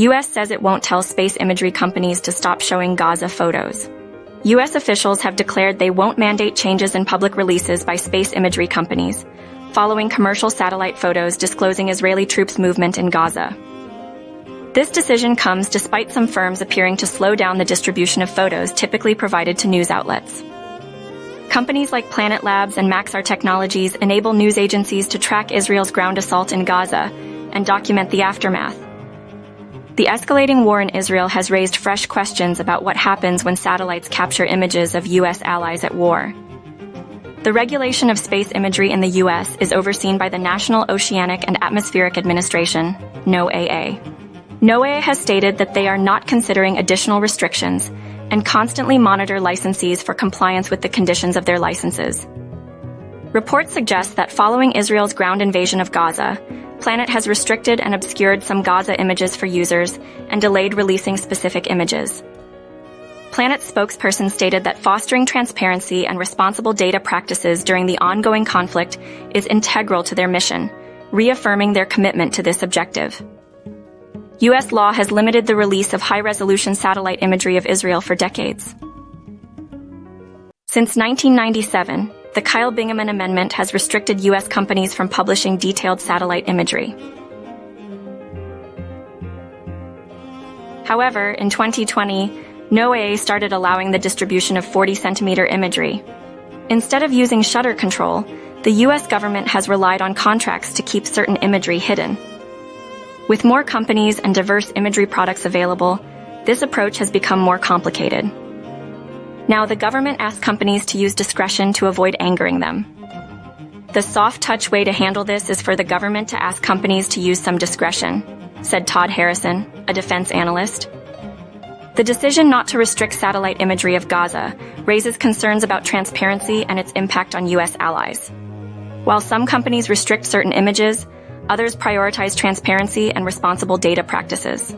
U.S. says it won't tell space imagery companies to stop showing Gaza photos. U.S. officials have declared they won't mandate changes in public releases by space imagery companies, following commercial satellite photos disclosing Israeli troops' movement in Gaza. This decision comes despite some firms appearing to slow down the distribution of photos typically provided to news outlets. Companies like Planet Labs and Maxar Technologies enable news agencies to track Israel's ground assault in Gaza and document the aftermath. The escalating war in Israel has raised fresh questions about what happens when satellites capture images of U.S. allies at war. The regulation of space imagery in the U.S. is overseen by the National Oceanic and Atmospheric Administration, NOAA. NOAA has stated that they are not considering additional restrictions and constantly monitor licensees for compliance with the conditions of their licenses. Reports suggest that following Israel's ground invasion of Gaza, Planet has restricted and obscured some Gaza images for users and delayed releasing specific images. Planet's spokesperson stated that fostering transparency and responsible data practices during the ongoing conflict is integral to their mission, reaffirming their commitment to this objective. U.S. law has limited the release of high-resolution satellite imagery of Israel for decades. Since 1997, the Kyle Bingaman Amendment has restricted U.S. companies from publishing detailed satellite imagery. However, in 2020, NOAA started allowing the distribution of 40-centimeter imagery. Instead of using shutter control, the U.S. government has relied on contracts to keep certain imagery hidden. With more companies and diverse imagery products available, this approach has become more complicated. Now, the government asks companies to use discretion to avoid angering them. The soft-touch way to handle this is for the government to ask companies to use some discretion, said Todd Harrison, a defense analyst. The decision not to restrict satellite imagery of Gaza raises concerns about transparency and its impact on U.S. allies. While some companies restrict certain images, others prioritize transparency and responsible data practices.